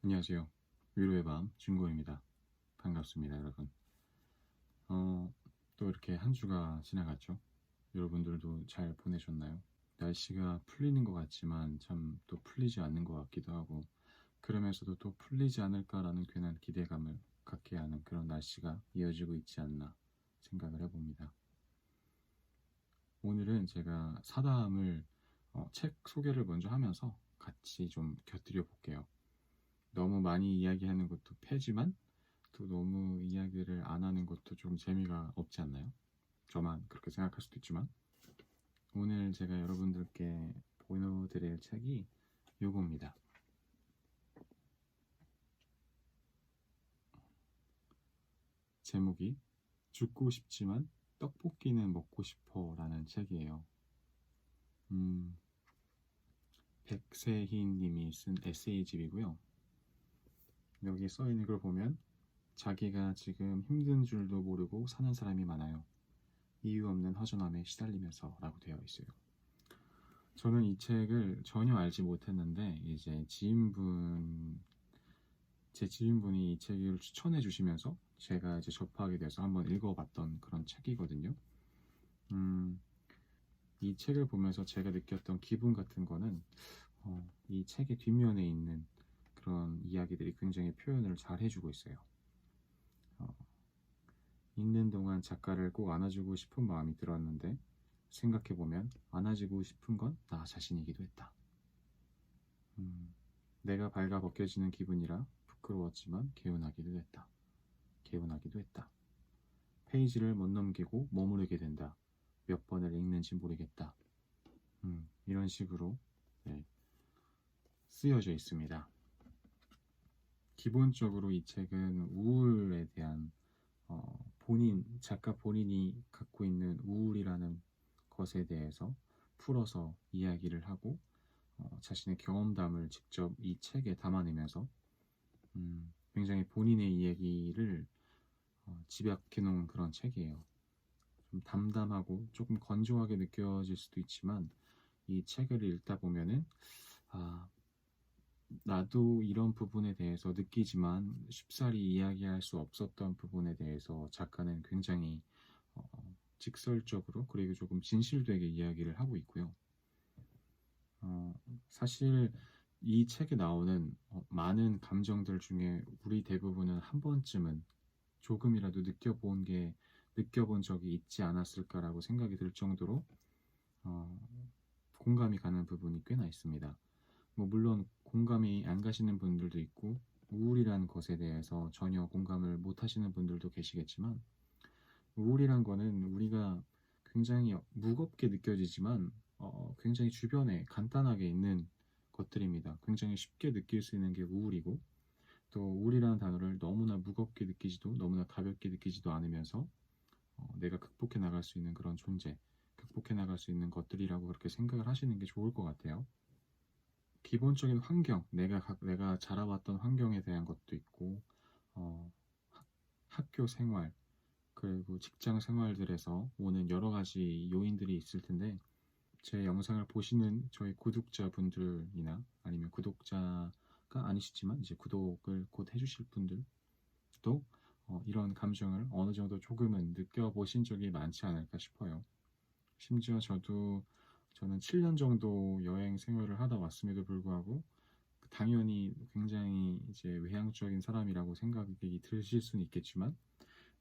안녕하세요. 위로의 밤 준고입니다. 반갑습니다, 여러분. 또 이렇게 한 주가 지나갔죠. 여러분들도 잘 보내셨나요? 날씨가 풀리는 것 같지만 참 또 풀리지 않는 것 같기도 하고, 그러면서도 또 풀리지 않을까라는 괜한 기대감을 갖게 하는 그런 날씨가 이어지고 있지 않나 생각을 해봅니다. 오늘은 제가 사담을 책 소개를 먼저 하면서 같이 좀 곁들여 볼게요. 너무 많이 이야기하는 것도 패지만 또 너무 이야기를 안 하는 것도 좀 재미가 없지 않나요? 저만 그렇게 생각할 수도 있지만, 오늘 제가 여러분들께 보여드릴 책이 요겁니다. 제목이 죽고 싶지만 떡볶이는 먹고 싶어 라는 책이에요. 백세희 님이 쓴 에세이집이고요. 여기 써있는 걸 보면 자기가 지금 힘든 줄도 모르고 사는 사람이 많아요. 이유 없는 허전함에 시달리면서 라고 되어 있어요. 저는 이 책을 전혀 알지 못했는데 이제 제 지인분이 이 책을 추천해 주시면서 제가 이제 접하게 돼서 한번 읽어봤던 그런 책이거든요. 음, 이 책을 보면서 제가 느꼈던 기분 같은 거는 이 책의 뒷면에 있는 그런 이야기들이 굉장히 표현을 잘 해주고 있어요. 어, 읽는 동안 작가를 꼭 안아주고 싶은 마음이 들었는데 생각해보면 안아주고 싶은 건 나 자신이기도 했다. 내가 발가 벗겨지는 기분이라 부끄러웠지만 개운하기도 했다. 개운하기도 했다. 페이지를 못 넘기고 머무르게 된다. 몇 번을 읽는지 모르겠다. 이런 식으로 네, 쓰여져 있습니다. 기본적으로 이 책은 우울에 대한 작가 본인이 갖고 있는 우울이라는 것에 대해서 풀어서 이야기를 하고 자신의 경험담을 직접 이 책에 담아내면서 굉장히 본인의 이야기를 집약해 놓은 그런 책이에요. 좀 담담하고 조금 건조하게 느껴질 수도 있지만 이 책을 읽다 보면은 나도 이런 부분에 대해서 느끼지만 쉽사리 이야기할 수 없었던 부분에 대해서 작가는 굉장히 직설적으로 그리고 조금 진실되게 이야기를 하고 있고요. 사실 이 책에 나오는 많은 감정들 중에 우리 대부분은 한 번쯤은 조금이라도 느껴본 적이 있지 않았을까라고 생각이 들 정도로 공감이 가는 부분이 꽤나 있습니다. 물론 공감이 안 가시는 분들도 있고 우울이라는 것에 대해서 전혀 공감을 못 하시는 분들도 계시겠지만, 우울이란 거는 우리가 굉장히 무겁게 느껴지지만 굉장히 주변에 간단하게 있는 것들입니다. 굉장히 쉽게 느낄 수 있는 게 우울이고, 또 우울이라는 단어를 너무나 무겁게 느끼지도 너무나 가볍게 느끼지도 않으면서 내가 극복해 나갈 수 있는 그런 존재, 극복해 나갈 수 있는 것들이라고 그렇게 생각을 하시는 게 좋을 것 같아요. 기본적인 환경, 내가 자라왔던 환경에 대한 것도 있고, 어, 학교 생활, 그리고 직장 생활들에서 오는 여러 가지 요인들이 있을 텐데, 제 영상을 보시는 저희 구독자분들이나 아니면 구독자가 아니시지만 이제 구독을 곧 해주실 분들도 이런 감정을 어느 정도 조금은 느껴보신 적이 많지 않을까 싶어요. 심지어 저는 7년 정도 여행 생활을 하다 왔음에도 불구하고 당연히 굉장히 이제 외향적인 사람이라고 생각이 드실 수는 있겠지만,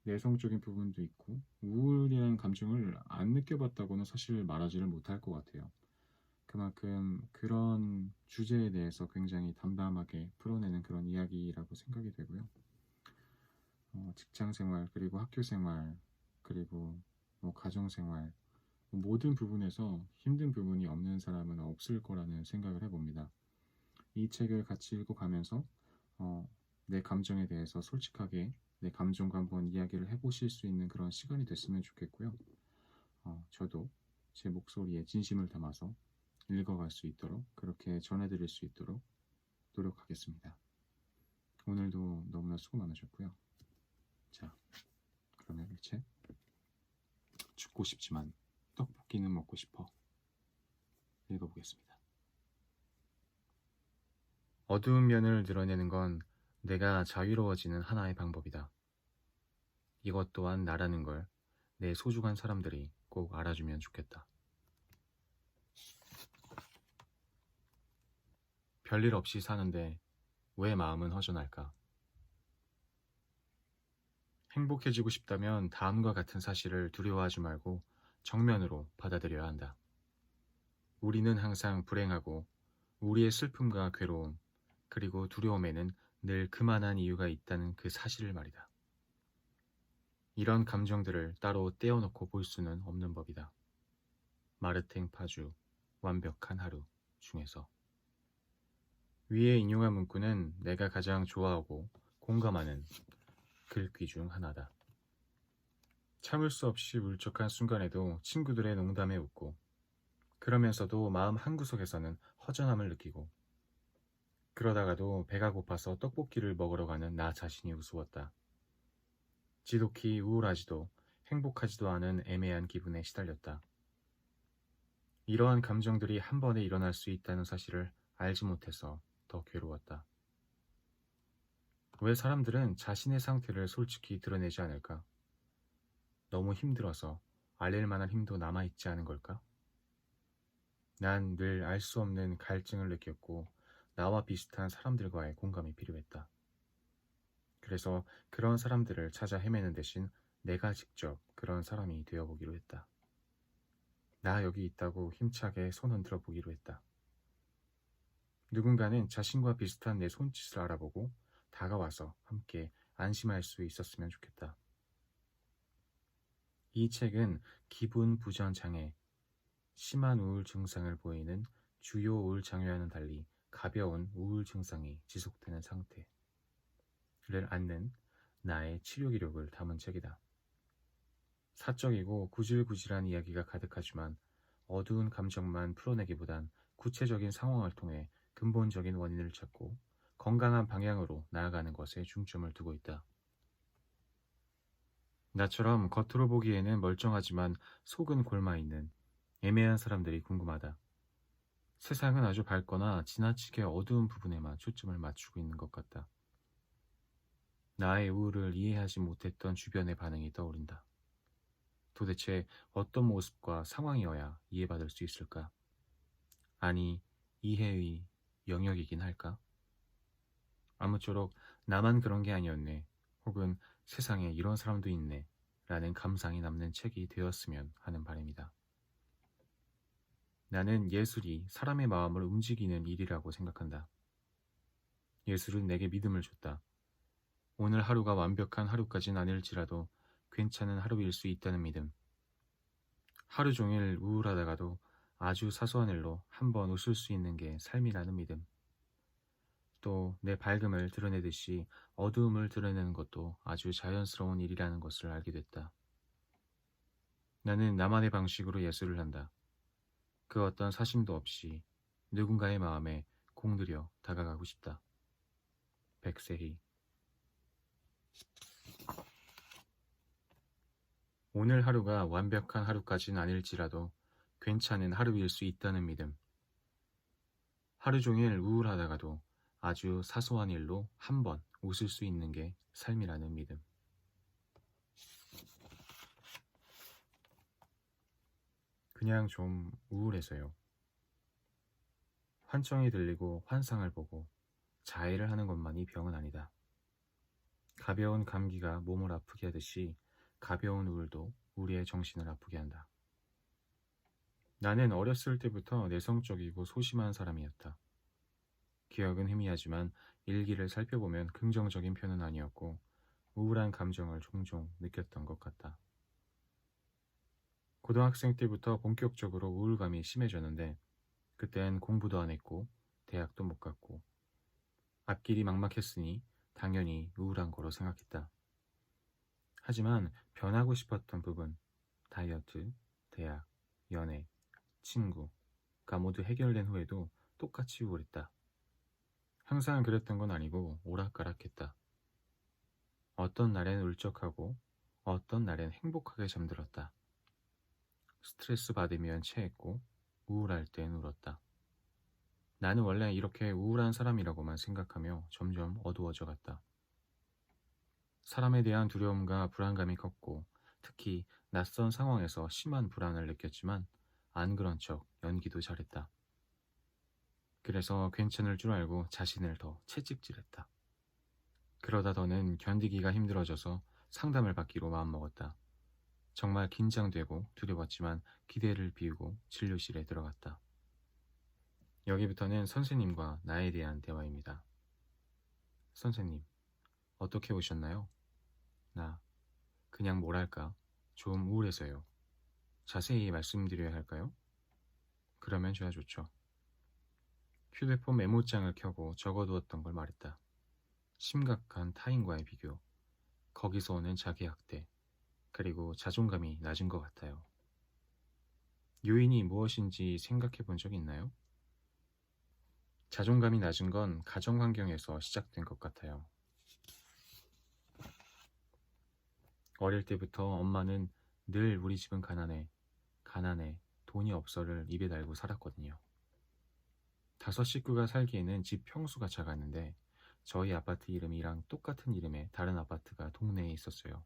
내성적인 부분도 있고 우울이라는 감정을 안 느껴봤다고는 사실 말하지를 못할 것 같아요. 그만큼 그런 주제에 대해서 굉장히 담담하게 풀어내는 그런 이야기라고 생각이 되고요. 직장 생활, 그리고 학교 생활, 그리고 가정 생활, 모든 부분에서 힘든 부분이 없는 사람은 없을 거라는 생각을 해봅니다. 이 책을 같이 읽어가면서 내 감정에 대해서 솔직하게 내 감정과 한번 이야기를 해보실 수 있는 그런 시간이 됐으면 좋겠고요. 저도 제 목소리에 진심을 담아서 읽어갈 수 있도록, 그렇게 전해드릴 수 있도록 노력하겠습니다. 오늘도 너무나 수고 많으셨고요. 자, 그러면 이 책 죽고 싶지만 떡볶이는 먹고 싶어 읽어보겠습니다. 어두운 면을 드러내는 건 내가 자유로워지는 하나의 방법이다. 이것 또한 나라는 걸 내 소중한 사람들이 꼭 알아주면 좋겠다. 별일 없이 사는데 왜 마음은 허전할까? 행복해지고 싶다면 다음과 같은 사실을 두려워하지 말고 정면으로 받아들여야 한다. 우리는 항상 불행하고 우리의 슬픔과 괴로움, 그리고 두려움에는 늘 그만한 이유가 있다는 그 사실을 말이다. 이런 감정들을 따로 떼어놓고 볼 수는 없는 법이다. 마르탱 파주, 완벽한 하루 중에서. 위에 인용한 문구는 내가 가장 좋아하고 공감하는 글귀 중 하나다. 참을 수 없이 울적한 순간에도 친구들의 농담에 웃고, 그러면서도 마음 한구석에서는 허전함을 느끼고, 그러다가도 배가 고파서 떡볶이를 먹으러 가는 나 자신이 우스웠다. 지독히 우울하지도 행복하지도 않은 애매한 기분에 시달렸다. 이러한 감정들이 한 번에 일어날 수 있다는 사실을 알지 못해서 더 괴로웠다. 왜 사람들은 자신의 상태를 솔직히 드러내지 않을까? 너무 힘들어서 알릴 만한 힘도 남아있지 않은 걸까? 난 늘 알 수 없는 갈증을 느꼈고 나와 비슷한 사람들과의 공감이 필요했다. 그래서 그런 사람들을 찾아 헤매는 대신 내가 직접 그런 사람이 되어보기로 했다. 나 여기 있다고 힘차게 손 흔들어 보기로 했다. 누군가는 자신과 비슷한 내 손짓을 알아보고 다가와서 함께 안심할 수 있었으면 좋겠다. 이 책은 기분 부전 장애, 심한 우울 증상을 보이는 주요 우울 장애와는 달리 가벼운 우울 증상이 지속되는 상태를 앓는 나의 치료 기록을 담은 책이다. 사적이고 구질구질한 이야기가 가득하지만 어두운 감정만 풀어내기보단 구체적인 상황을 통해 근본적인 원인을 찾고 건강한 방향으로 나아가는 것에 중점을 두고 있다. 나처럼 겉으로 보기에는 멀쩡하지만 속은 골마있는 애매한 사람들이 궁금하다. 세상은 아주 밝거나 지나치게 어두운 부분에만 초점을 맞추고 있는 것 같다. 나의 우울을 이해하지 못했던 주변의 반응이 떠오른다. 도대체 어떤 모습과 상황이어야 이해받을 수 있을까? 아니, 이해의 영역이긴 할까? 아무쪼록 나만 그런 게 아니었네. 혹은 세상에 이런 사람도 있네. 라는 감상이 남는 책이 되었으면 하는 바람이다. 나는 예술이 사람의 마음을 움직이는 일이라고 생각한다. 예술은 내게 믿음을 줬다. 오늘 하루가 완벽한 하루까진 아닐지라도 괜찮은 하루일 수 있다는 믿음. 하루 종일 우울하다가도 아주 사소한 일로 한 번 웃을 수 있는 게 삶이라는 믿음. 또 내 밝음을 드러내듯이 어두움을 드러내는 것도 아주 자연스러운 일이라는 것을 알게 됐다. 나는 나만의 방식으로 예술을 한다. 그 어떤 사심도 없이 누군가의 마음에 공들여 다가가고 싶다. 백세희. 오늘 하루가 완벽한 하루까진 아닐지라도 괜찮은 하루일 수 있다는 믿음. 하루 종일 우울하다가도 아주 사소한 일로 한 번 웃을 수 있는 게 삶이라는 믿음. 그냥 좀 우울해서요. 환청이 들리고 환상을 보고 자해를 하는 것만이 병은 아니다. 가벼운 감기가 몸을 아프게 하듯이 가벼운 우울도 우리의 정신을 아프게 한다. 나는 어렸을 때부터 내성적이고 소심한 사람이었다. 기억은 희미하지만 일기를 살펴보면 긍정적인 편은 아니었고 우울한 감정을 종종 느꼈던 것 같다. 고등학생 때부터 본격적으로 우울감이 심해졌는데 그땐 공부도 안 했고 대학도 못 갔고 앞길이 막막했으니 당연히 우울한 거로 생각했다. 하지만 변하고 싶었던 부분, 다이어트, 대학, 연애, 친구가 모두 해결된 후에도 똑같이 우울했다. 항상 그랬던 건 아니고 오락가락했다. 어떤 날엔 울적하고 어떤 날엔 행복하게 잠들었다. 스트레스 받으면 체했고 우울할 땐 울었다. 나는 원래 이렇게 우울한 사람이라고만 생각하며 점점 어두워져 갔다. 사람에 대한 두려움과 불안감이 컸고 특히 낯선 상황에서 심한 불안을 느꼈지만 안 그런 척 연기도 잘했다. 그래서 괜찮을 줄 알고 자신을 더 채찍질했다. 그러다 더는 견디기가 힘들어져서 상담을 받기로 마음먹었다. 정말 긴장되고 두려웠지만 기대를 비우고 진료실에 들어갔다. 여기부터는 선생님과 나에 대한 대화입니다. 선생님, 어떻게 오셨나요? 나, 그냥 뭐랄까, 좀 우울해서요. 자세히 말씀드려야 할까요? 그러면 줘야 좋죠. 휴대폰 메모장을 켜고 적어두었던 걸 말했다. 심각한 타인과의 비교, 거기서 오는 자기학대, 그리고 자존감이 낮은 것 같아요. 요인이 무엇인지 생각해 본 적 있나요? 자존감이 낮은 건 가정 환경에서 시작된 것 같아요. 어릴 때부터 엄마는 늘 우리 집은 가난해, 가난해, 돈이 없어를 입에 달고 살았거든요. 5식구가 살기에는 집 평수가 작았는데 저희 아파트 이름이랑 똑같은 이름의 다른 아파트가 동네에 있었어요.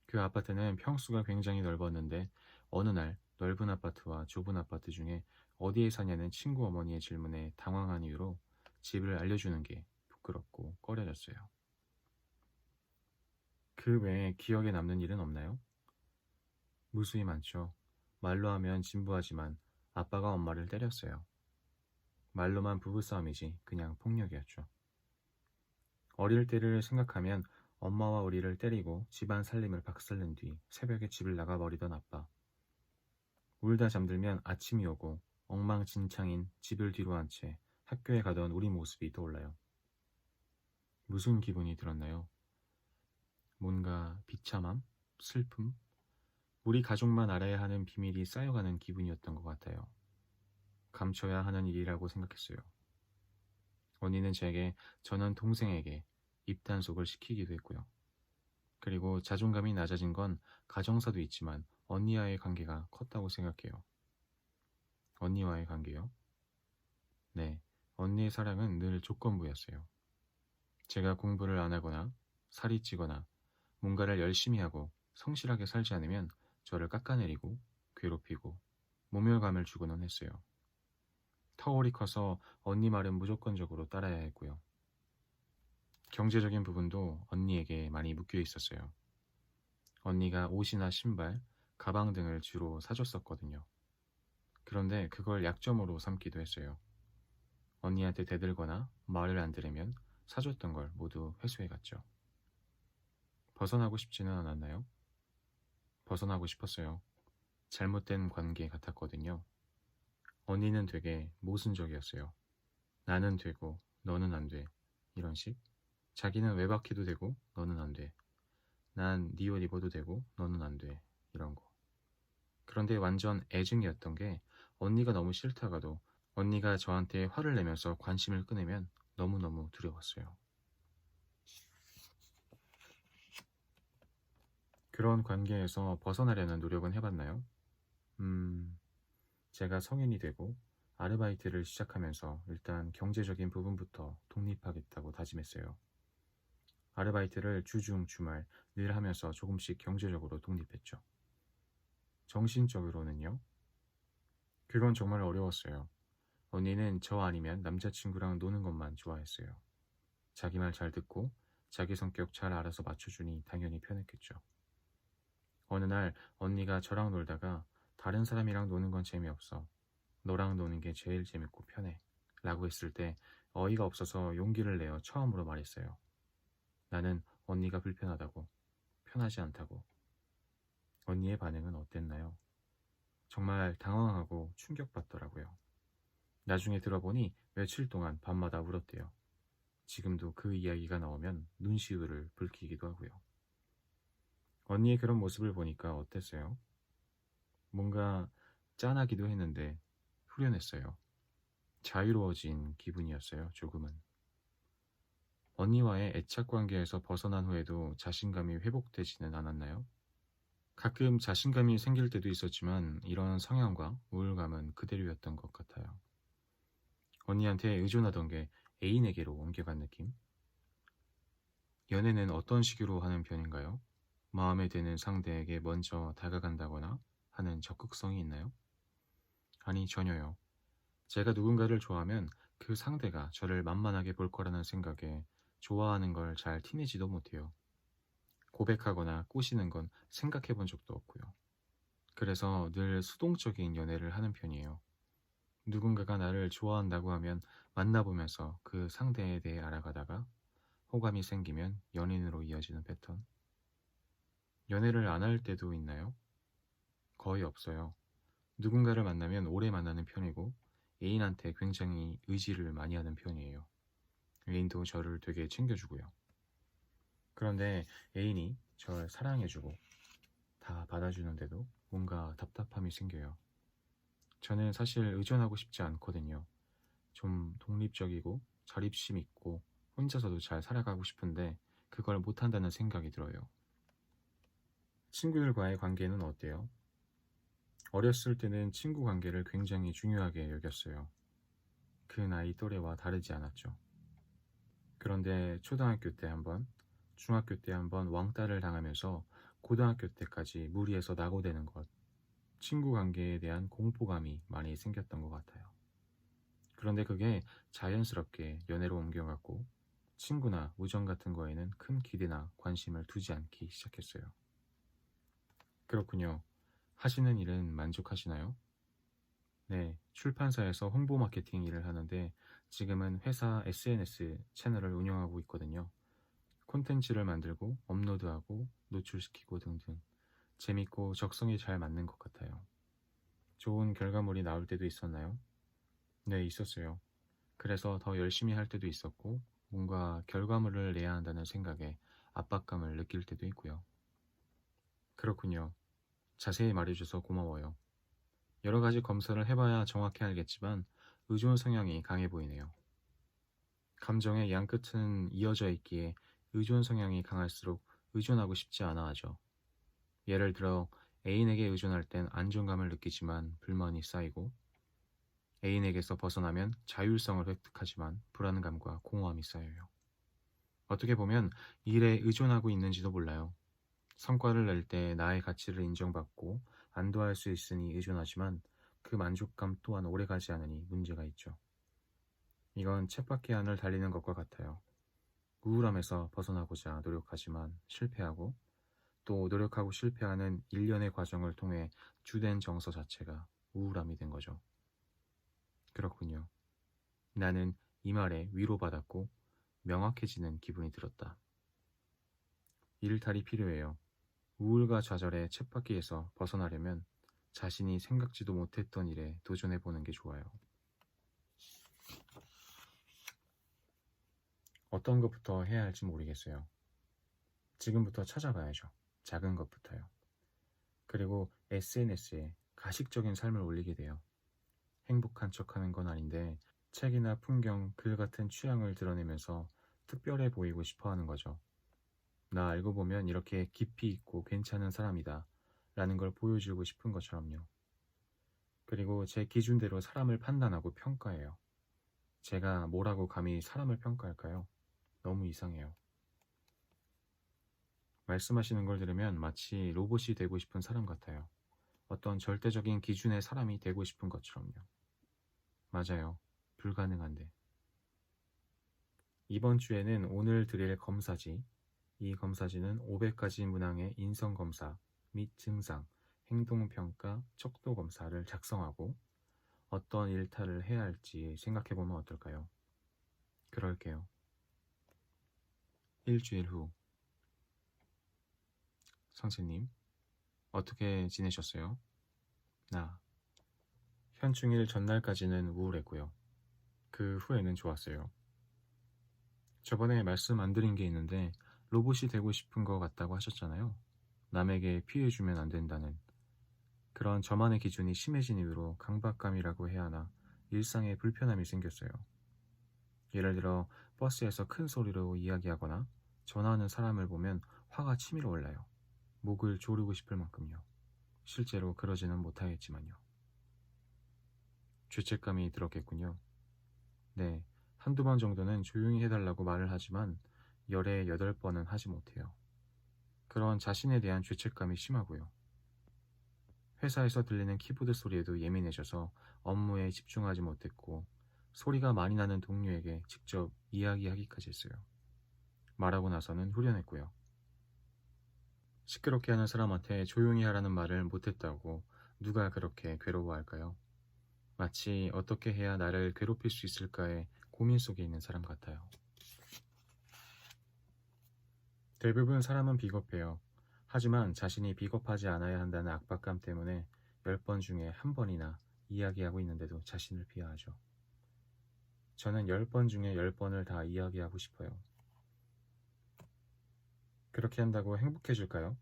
그 아파트는 평수가 굉장히 넓었는데 어느 날 넓은 아파트와 좁은 아파트 중에 어디에 사냐는 친구 어머니의 질문에 당황한 이유로 집을 알려주는 게 부끄럽고 꺼려졌어요. 그 외에 기억에 남는 일은 없나요? 무수히 많죠. 말로 하면 진부하지만 아빠가 엄마를 때렸어요. 말로만 부부싸움이지 그냥 폭력이었죠. 어릴 때를 생각하면 엄마와 우리를 때리고 집안 살림을 박살낸 뒤 새벽에 집을 나가버리던 아빠. 울다 잠들면 아침이 오고 엉망진창인 집을 뒤로 한 채 학교에 가던 우리 모습이 떠올라요. 무슨 기분이 들었나요? 뭔가 비참함? 슬픔? 우리 가족만 알아야 하는 비밀이 쌓여가는 기분이었던 것 같아요. 감춰야 하는 일이라고 생각했어요. 언니는 제게, 저는 동생에게 입단속을 시키기도 했고요. 그리고 자존감이 낮아진 건 가정사도 있지만 언니와의 관계가 컸다고 생각해요. 언니와의 관계요? 네, 언니의 사랑은 늘 조건부였어요. 제가 공부를 안 하거나 살이 찌거나 뭔가를 열심히 하고 성실하게 살지 않으면 저를 깎아내리고 괴롭히고 모멸감을 주고는 했어요. 터울이 커서 언니 말은 무조건적으로 따라야 했고요. 경제적인 부분도 언니에게 많이 묶여 있었어요. 언니가 옷이나 신발, 가방 등을 주로 사줬었거든요. 그런데 그걸 약점으로 삼기도 했어요. 언니한테 대들거나 말을 안 들으면 사줬던 걸 모두 회수해갔죠. 벗어나고 싶지는 않았나요? 벗어나고 싶었어요. 잘못된 관계 같았거든요. 언니는 되게 모순적이었어요. 나는 되고 너는 안 돼. 이런 식. 자기는 외박해도 되고 너는 안 돼. 난 네 옷 입어도 되고 너는 안 돼. 이런 거. 그런데 완전 애증이었던 게 언니가 너무 싫다가도 언니가 저한테 화를 내면서 관심을 끊으면 너무너무 두려웠어요. 그런 관계에서 벗어나려는 노력은 해봤나요? 제가 성인이 되고 아르바이트를 시작하면서 일단 경제적인 부분부터 독립하겠다고 다짐했어요. 아르바이트를 주중, 주말 늘 하면서 조금씩 경제적으로 독립했죠. 정신적으로는요? 그건 정말 어려웠어요. 언니는 저 아니면 남자친구랑 노는 것만 좋아했어요. 자기 말 잘 듣고 자기 성격 잘 알아서 맞춰주니 당연히 편했겠죠. 어느 날 언니가 저랑 놀다가 다른 사람이랑 노는 건 재미없어. 너랑 노는 게 제일 재밌고 편해. 라고 했을 때 어이가 없어서 용기를 내어 처음으로 말했어요. 나는 언니가 불편하다고, 편하지 않다고. 언니의 반응은 어땠나요? 정말 당황하고 충격받더라고요. 나중에 들어보니 며칠 동안 밤마다 울었대요. 지금도 그 이야기가 나오면 눈시울을 붉히기도 하고요. 언니의 그런 모습을 보니까 어땠어요? 뭔가 짠하기도 했는데 후련했어요. 자유로워진 기분이었어요, 조금은. 언니와의 애착 관계에서 벗어난 후에도 자신감이 회복되지는 않았나요? 가끔 자신감이 생길 때도 있었지만 이런 성향과 우울감은 그대로였던 것 같아요. 언니한테 의존하던 게 애인에게로 옮겨간 느낌? 연애는 어떤 식으로 하는 편인가요? 마음에 드는 상대에게 먼저 다가간다거나 하는 적극성이 있나요? 아니, 전혀요. 제가 누군가를 좋아하면 그 상대가 저를 만만하게 볼 거라는 생각에 좋아하는 걸 잘 티내지도 못해요. 고백하거나 꼬시는 건 생각해 본 적도 없고요. 그래서 늘 수동적인 연애를 하는 편이에요. 누군가가 나를 좋아한다고 하면 만나보면서 그 상대에 대해 알아가다가 호감이 생기면 연인으로 이어지는 패턴. 연애를 안 할 때도 있나요? 거의 없어요. 누군가를 만나면 오래 만나는 편이고 애인한테 굉장히 의지를 많이 하는 편이에요. 애인도 저를 되게 챙겨주고요. 그런데 애인이 저를 사랑해주고 다 받아주는데도 뭔가 답답함이 생겨요. 저는 사실 의존하고 싶지 않거든요. 좀 독립적이고 자립심 있고 혼자서도 잘 살아가고 싶은데 그걸 못한다는 생각이 들어요. 친구들과의 관계는 어때요? 어렸을 때는 친구 관계를 굉장히 중요하게 여겼어요. 그 나이 또래와 다르지 않았죠. 그런데 초등학교 때 한 번, 중학교 때 한 번 왕따를 당하면서 고등학교 때까지 무리해서 낙오되는 것, 친구 관계에 대한 공포감이 많이 생겼던 것 같아요. 그런데 그게 자연스럽게 연애로 옮겨갔고 친구나 우정 같은 거에는 큰 기대나 관심을 두지 않기 시작했어요. 그렇군요. 하시는 일은 만족하시나요? 네, 출판사에서 홍보 마케팅 일을 하는데 지금은 회사 SNS 채널을 운영하고 있거든요. 콘텐츠를 만들고 업로드하고 노출시키고 등등 재밌고 적성이 잘 맞는 것 같아요. 좋은 결과물이 나올 때도 있었나요? 네, 있었어요. 그래서 더 열심히 할 때도 있었고 뭔가 결과물을 내야 한다는 생각에 압박감을 느낄 때도 있고요. 그렇군요. 자세히 말해줘서 고마워요. 여러 가지 검사를 해봐야 정확히 알겠지만 의존 성향이 강해 보이네요. 감정의 양 끝은 이어져 있기에 의존 성향이 강할수록 의존하고 싶지 않아 하죠. 예를 들어 애인에게 의존할 땐 안정감을 느끼지만 불만이 쌓이고 애인에게서 벗어나면 자율성을 획득하지만 불안감과 공허함이 쌓여요. 어떻게 보면 일에 의존하고 있는지도 몰라요. 성과를 낼 때 나의 가치를 인정받고 안도할 수 있으니 의존하지만 그 만족감 또한 오래가지 않으니 문제가 있죠. 이건 쳇바퀴 안을 달리는 것과 같아요. 우울함에서 벗어나고자 노력하지만 실패하고 또 노력하고 실패하는 일련의 과정을 통해 주된 정서 자체가 우울함이 된 거죠. 그렇군요. 나는 이 말에 위로받았고 명확해지는 기분이 들었다. 일탈이 필요해요. 우울과 좌절의 쳇바퀴에서 벗어나려면 자신이 생각지도 못했던 일에 도전해보는 게 좋아요. 어떤 것부터 해야 할지 모르겠어요. 지금부터 찾아봐야죠. 작은 것부터요. 그리고 SNS에 가식적인 삶을 올리게 돼요. 행복한 척하는 건 아닌데 책이나 풍경, 글 같은 취향을 드러내면서 특별해 보이고 싶어 하는 거죠. 나 알고 보면 이렇게 깊이 있고 괜찮은 사람이다 라는 걸 보여주고 싶은 것처럼요. 그리고 제 기준대로 사람을 판단하고 평가해요. 제가 뭐라고 감히 사람을 평가할까요? 너무 이상해요. 말씀하시는 걸 들으면 마치 로봇이 되고 싶은 사람 같아요. 어떤 절대적인 기준의 사람이 되고 싶은 것처럼요. 맞아요. 불가능한데. 이번 주에는 오늘 드릴 검사지, 이 검사지는 500가지 문항의 인성검사 및 증상, 행동평가, 척도검사를 작성하고 어떤 일탈을 해야 할지 생각해보면 어떨까요? 그럴게요. 일주일 후. 선생님, 어떻게 지내셨어요? 나. 현충일 전날까지는 우울했고요. 그 후에는 좋았어요. 저번에 말씀 안 드린 게 있는데 로봇이 되고 싶은 것 같다고 하셨잖아요. 남에게 피해주면 안 된다는 그런 저만의 기준이 심해진 이후로 강박감이라고 해야 하나 일상에 불편함이 생겼어요. 예를 들어 버스에서 큰 소리로 이야기하거나 전화하는 사람을 보면 화가 치밀어 올라요. 목을 조르고 싶을 만큼요. 실제로 그러지는 못하겠지만요. 죄책감이 들었겠군요. 네, 한두 번 정도는 조용히 해달라고 말을 하지만 열에 8번은 하지 못해요. 그런 자신에 대한 죄책감이 심하고요. 회사에서 들리는 키보드 소리에도 예민해져서 업무에 집중하지 못했고 소리가 많이 나는 동료에게 직접 이야기하기까지 했어요. 말하고 나서는 후련했고요. 시끄럽게 하는 사람한테 조용히 하라는 말을 못했다고 누가 그렇게 괴로워할까요? 마치 어떻게 해야 나를 괴롭힐 수 있을까의 고민 속에 있는 사람 같아요. 대부분 사람은 비겁해요. 하지만 자신이 비겁하지 않아야 한다는 압박감 때문에 10번 중에 1번이나 이야기하고 있는데도 자신을 비하하죠. 저는 10번 중에 10번을 다 이야기하고 싶어요. 그렇게 한다고 행복해질까요?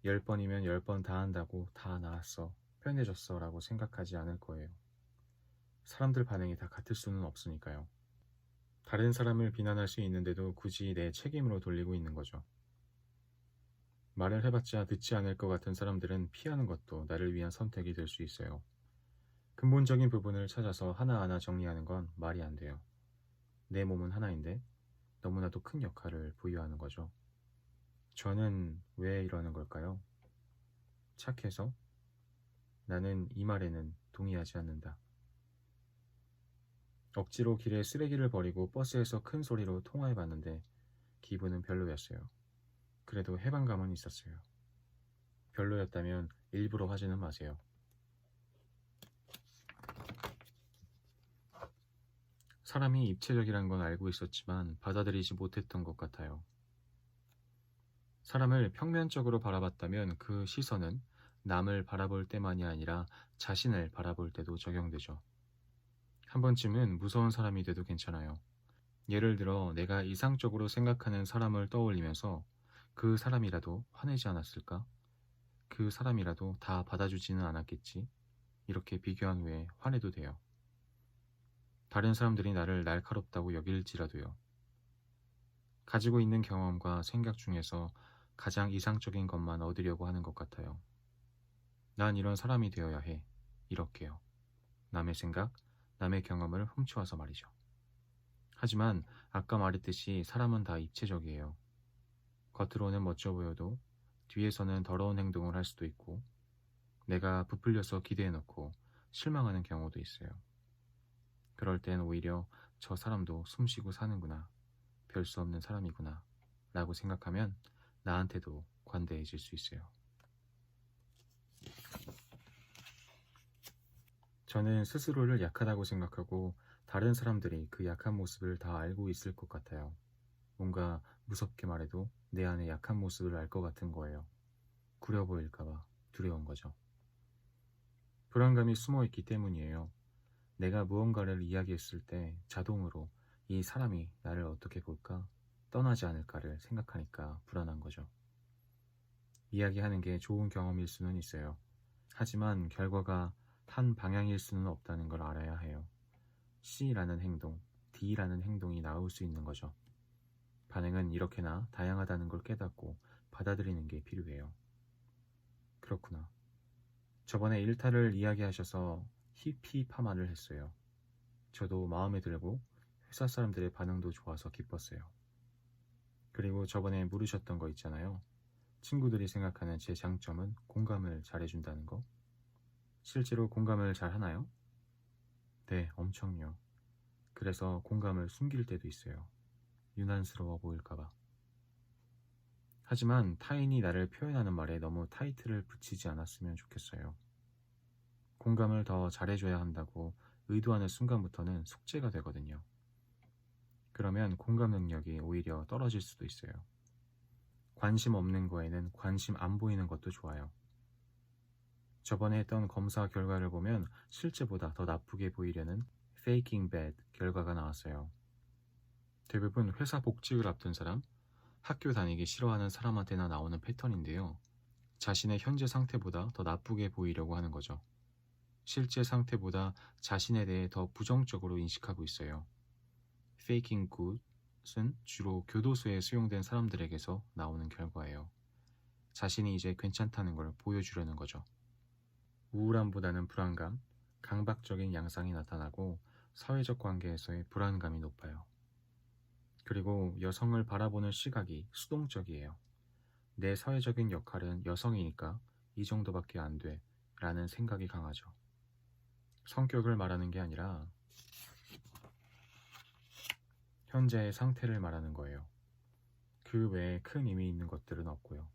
10번이면 10번 다 한다고 다 나았어, 편해졌어 라고 생각하지 않을 거예요. 사람들 반응이 다 같을 수는 없으니까요. 다른 사람을 비난할 수 있는데도 굳이 내 책임으로 돌리고 있는 거죠. 말을 해봤자 듣지 않을 것 같은 사람들은 피하는 것도 나를 위한 선택이 될 수 있어요. 근본적인 부분을 찾아서 하나하나 정리하는 건 말이 안 돼요. 내 몸은 하나인데 너무나도 큰 역할을 부여하는 거죠. 저는 왜 이러는 걸까요? 착해서? 나는 이 말에는 동의하지 않는다. 억지로 길에 쓰레기를 버리고 버스에서 큰 소리로 통화해봤는데 기분은 별로였어요. 그래도 해방감은 있었어요. 별로였다면 일부러 하지는 마세요. 사람이 입체적이란 건 알고 있었지만 받아들이지 못했던 것 같아요. 사람을 평면적으로 바라봤다면 그 시선은 남을 바라볼 때만이 아니라 자신을 바라볼 때도 적용되죠. 한 번쯤은 무서운 사람이 돼도 괜찮아요. 예를 들어 내가 이상적으로 생각하는 사람을 떠올리면서 그 사람이라도 화내지 않았을까? 그 사람이라도 다 받아주지는 않았겠지? 이렇게 비교한 후에 화내도 돼요. 다른 사람들이 나를 날카롭다고 여길지라도요. 가지고 있는 경험과 생각 중에서 가장 이상적인 것만 얻으려고 하는 것 같아요. 난 이런 사람이 되어야 해. 이렇게요. 남의 생각, 남의 경험을 훔쳐와서 말이죠. 하지만 아까 말했듯이 사람은 다 입체적이에요. 겉으로는 멋져 보여도 뒤에서는 더러운 행동을 할 수도 있고 내가 부풀려서 기대해놓고 실망하는 경우도 있어요. 그럴 땐 오히려 저 사람도 숨쉬고 사는구나. 별 수 없는 사람이구나. 라고 생각하면 나한테도 관대해질 수 있어요. 저는 스스로를 약하다고 생각하고 다른 사람들이 그 약한 모습을 다 알고 있을 것 같아요. 뭔가 무섭게 말해도 내 안에 약한 모습을 알 것 같은 거예요. 구려 보일까봐 두려운 거죠. 불안감이 숨어 있기 때문이에요. 내가 무언가를 이야기했을 때 자동으로 이 사람이 나를 어떻게 볼까? 떠나지 않을까를 생각하니까 불안한 거죠. 이야기하는 게 좋은 경험일 수는 있어요. 하지만 결과가 한 방향일 수는 없다는 걸 알아야 해요. C라는 행동, D라는 행동이 나올 수 있는 거죠. 반응은 이렇게나 다양하다는 걸 깨닫고 받아들이는 게 필요해요. 그렇구나. 저번에 일탈을 이야기하셔서 히피 파마를 했어요. 저도 마음에 들고 회사 사람들의 반응도 좋아서 기뻤어요. 그리고 저번에 물으셨던 거 있잖아요. 친구들이 생각하는 제 장점은 공감을 잘해준다는 거. 실제로 공감을 잘 하나요? 네, 엄청요. 그래서 공감을 숨길 때도 있어요. 유난스러워 보일까봐. 하지만 타인이 나를 표현하는 말에 너무 타이틀을 붙이지 않았으면 좋겠어요. 공감을 더 잘해줘야 한다고 의도하는 순간부터는 숙제가 되거든요. 그러면 공감 능력이 오히려 떨어질 수도 있어요. 관심 없는 거에는 관심 안 보이는 것도 좋아요. 저번에 했던 검사 결과를 보면 실제보다 더 나쁘게 보이려는 faking bad 결과가 나왔어요. 대부분 회사 복직을 앞둔 사람, 학교 다니기 싫어하는 사람한테나 나오는 패턴인데요. 자신의 현재 상태보다 더 나쁘게 보이려고 하는 거죠. 실제 상태보다 자신에 대해 더 부정적으로 인식하고 있어요. faking good은 주로 교도소에 수용된 사람들에게서 나오는 결과예요. 자신이 이제 괜찮다는 걸 보여주려는 거죠. 우울함보다는 불안감, 강박적인 양상이 나타나고 사회적 관계에서의 불안감이 높아요. 그리고 여성을 바라보는 시각이 수동적이에요. 내 사회적인 역할은 여성이니까 이 정도밖에 안 돼. 라는 생각이 강하죠. 성격을 말하는 게 아니라 현재의 상태를 말하는 거예요. 그 외에 큰 의미 있는 것들은 없고요.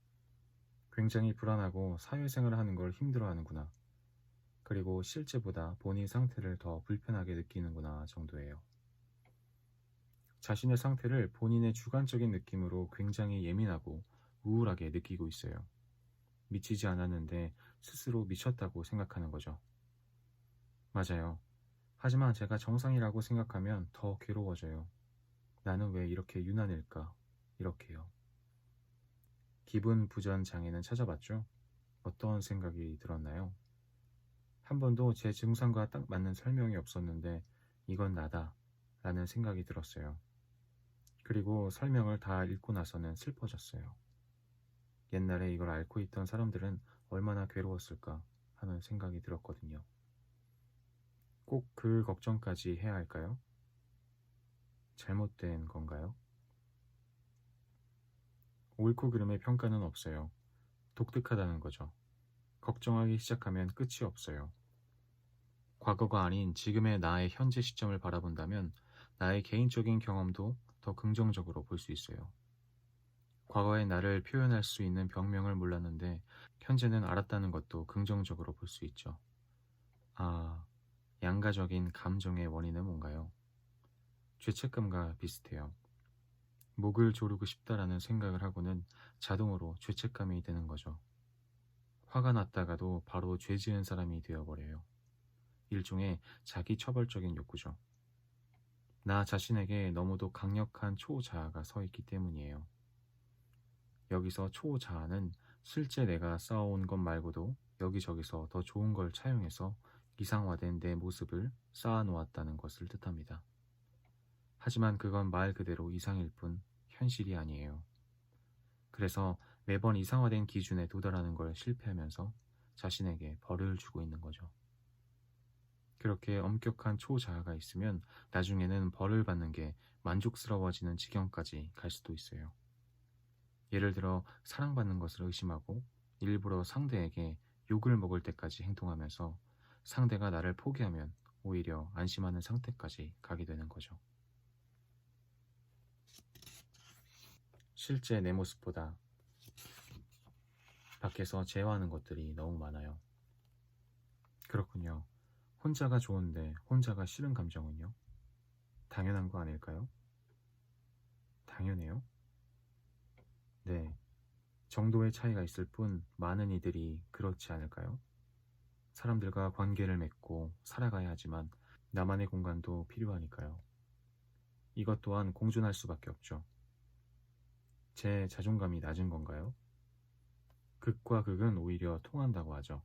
굉장히 불안하고 사회생활을 하는 걸 힘들어하는구나. 그리고 실제보다 본인 상태를 더 불편하게 느끼는구나 정도예요. 자신의 상태를 본인의 주관적인 느낌으로 굉장히 예민하고 우울하게 느끼고 있어요. 미치지 않았는데 스스로 미쳤다고 생각하는 거죠. 맞아요. 하지만 제가 정상이라고 생각하면 더 괴로워져요. 나는 왜 이렇게 유난일까? 이렇게요. 기분 부전 장애는 찾아봤죠? 어떤 생각이 들었나요? 한 번도 제 증상과 딱 맞는 설명이 없었는데 이건 나다 라는 생각이 들었어요. 그리고 설명을 다 읽고 나서는 슬퍼졌어요. 옛날에 이걸 앓고 있던 사람들은 얼마나 괴로웠을까 하는 생각이 들었거든요. 꼭 그 걱정까지 해야 할까요? 잘못된 건가요? 옳고 그름의 평가는 없어요. 독특하다는 거죠. 걱정하기 시작하면 끝이 없어요. 과거가 아닌 지금의 나의 현재 시점을 바라본다면 나의 개인적인 경험도 더 긍정적으로 볼 수 있어요. 과거의 나를 표현할 수 있는 병명을 몰랐는데 현재는 알았다는 것도 긍정적으로 볼 수 있죠. 아, 양가적인 감정의 원인은 뭔가요? 죄책감과 비슷해요. 목을 조르고 싶다라는 생각을 하고는 자동으로 죄책감이 드는 거죠. 화가 났다가도 바로 죄 지은 사람이 되어버려요. 일종의 자기 처벌적인 욕구죠. 나 자신에게 너무도 강력한 초자아가 서 있기 때문이에요. 여기서 초자아는 실제 내가 쌓아온 것 말고도 여기저기서 더 좋은 걸 차용해서 이상화된 내 모습을 쌓아놓았다는 것을 뜻합니다. 하지만 그건 말 그대로 이상일 뿐 현실이 아니에요. 그래서 매번 이상화된 기준에 도달하는 걸 실패하면서 자신에게 벌을 주고 있는 거죠. 그렇게 엄격한 초자아가 있으면 나중에는 벌을 받는 게 만족스러워지는 지경까지 갈 수도 있어요. 예를 들어 사랑받는 것을 의심하고 일부러 상대에게 욕을 먹을 때까지 행동하면서 상대가 나를 포기하면 오히려 안심하는 상태까지 가게 되는 거죠. 실제 내 모습보다 밖에서 제어하는 것들이 너무 많아요. 그렇군요. 혼자가 좋은데 혼자가 싫은 감정은요? 당연한 거 아닐까요? 당연해요? 네. 정도의 차이가 있을 뿐 많은 이들이 그렇지 않을까요? 사람들과 관계를 맺고 살아가야 하지만 나만의 공간도 필요하니까요. 이것 또한 공존할 수밖에 없죠. 제 자존감이 낮은 건가요? 극과 극은 오히려 통한다고 하죠.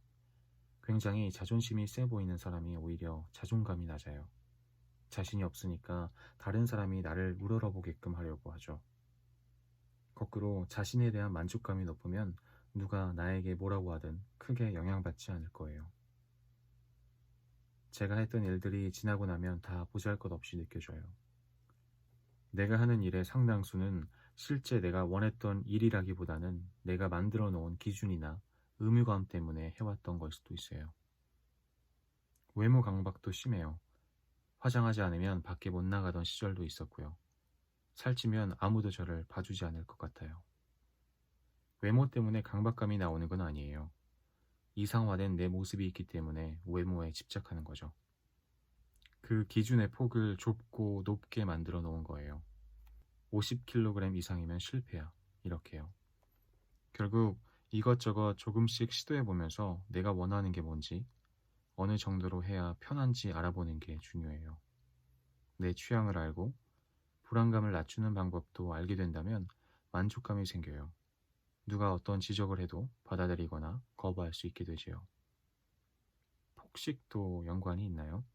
굉장히 자존심이 세 보이는 사람이 오히려 자존감이 낮아요. 자신이 없으니까 다른 사람이 나를 우러러보게끔 하려고 하죠. 거꾸로 자신에 대한 만족감이 높으면 누가 나에게 뭐라고 하든 크게 영향받지 않을 거예요. 제가 했던 일들이 지나고 나면 다 보잘것없이 느껴져요. 내가 하는 일의 상당수는 실제 내가 원했던 일이라기보다는 내가 만들어 놓은 기준이나 의무감 때문에 해왔던 걸 수도 있어요. 외모 강박도 심해요. 화장하지 않으면 밖에 못 나가던 시절도 있었고요. 살찌면 아무도 저를 봐주지 않을 것 같아요. 외모 때문에 강박감이 나오는 건 아니에요. 이상화된 내 모습이 있기 때문에 외모에 집착하는 거죠. 그 기준의 폭을 좁고 높게 만들어 놓은 거예요. 50kg 이상이면 실패야. 이렇게요. 결국 이것저것 조금씩 시도해보면서 내가 원하는 게 뭔지, 어느 정도로 해야 편한지 알아보는 게 중요해요. 내 취향을 알고 불안감을 낮추는 방법도 알게 된다면 만족감이 생겨요. 누가 어떤 지적을 해도 받아들이거나 거부할 수 있게 되지요. 폭식도 연관이 있나요?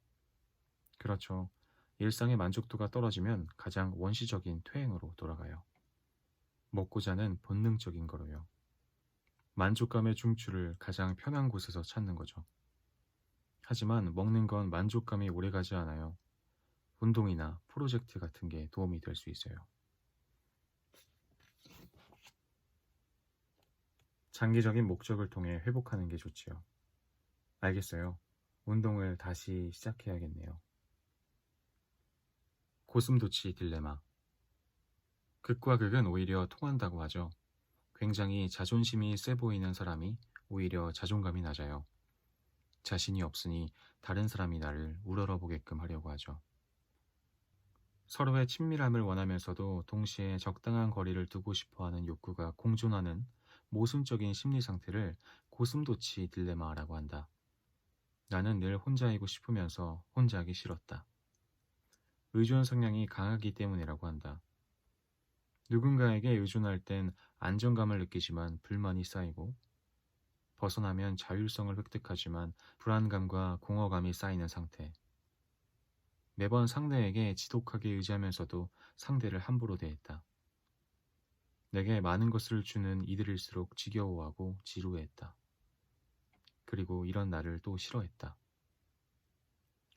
그렇죠. 일상의 만족도가 떨어지면 가장 원시적인 퇴행으로 돌아가요. 먹고자는 본능적인 거로요. 만족감의 중추를 가장 편한 곳에서 찾는 거죠. 하지만 먹는 건 만족감이 오래가지 않아요. 운동이나 프로젝트 같은 게 도움이 될 수 있어요. 장기적인 목적을 통해 회복하는 게 좋지요. 알겠어요. 운동을 다시 시작해야겠네요. 고슴도치 딜레마. 극과 극은 오히려 통한다고 하죠. 굉장히 자존심이 세 보이는 사람이 오히려 자존감이 낮아요. 자신이 없으니 다른 사람이 나를 우러러보게끔 하려고 하죠. 서로의 친밀함을 원하면서도 동시에 적당한 거리를 두고 싶어하는 욕구가 공존하는 모순적인 심리 상태를 고슴도치 딜레마라고 한다. 나는 늘 혼자이고 싶으면서 혼자하기 싫었다. 의존 성향이 강하기 때문이라고 한다. 누군가에게 의존할 땐 안정감을 느끼지만 불만이 쌓이고, 벗어나면 자율성을 획득하지만 불안감과 공허감이 쌓이는 상태. 매번 상대에게 지독하게 의지하면서도 상대를 함부로 대했다. 내게 많은 것을 주는 이들일수록 지겨워하고 지루해했다. 그리고 이런 나를 또 싫어했다.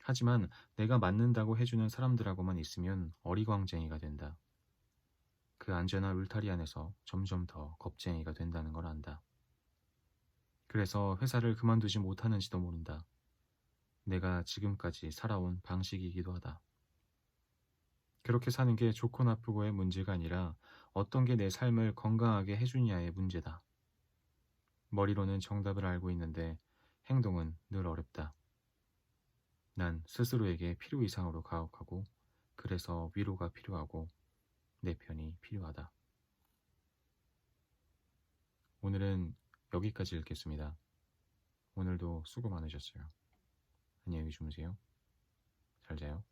하지만 내가 맞는다고 해주는 사람들하고만 있으면 어리광쟁이가 된다. 그 안전한 울타리 안에서 점점 더 겁쟁이가 된다는 걸 안다. 그래서 회사를 그만두지 못하는지도 모른다. 내가 지금까지 살아온 방식이기도 하다. 그렇게 사는 게 좋고 나쁘고의 문제가 아니라 어떤 게 내 삶을 건강하게 해주냐의 문제다. 머리로는 정답을 알고 있는데 행동은 늘 어렵다. 난 스스로에게 필요 이상으로 가혹하고, 그래서 위로가 필요하고 내 편이 필요하다. 오늘은 여기까지 읽겠습니다. 오늘도 수고 많으셨어요. 안녕히 주무세요. 잘 자요.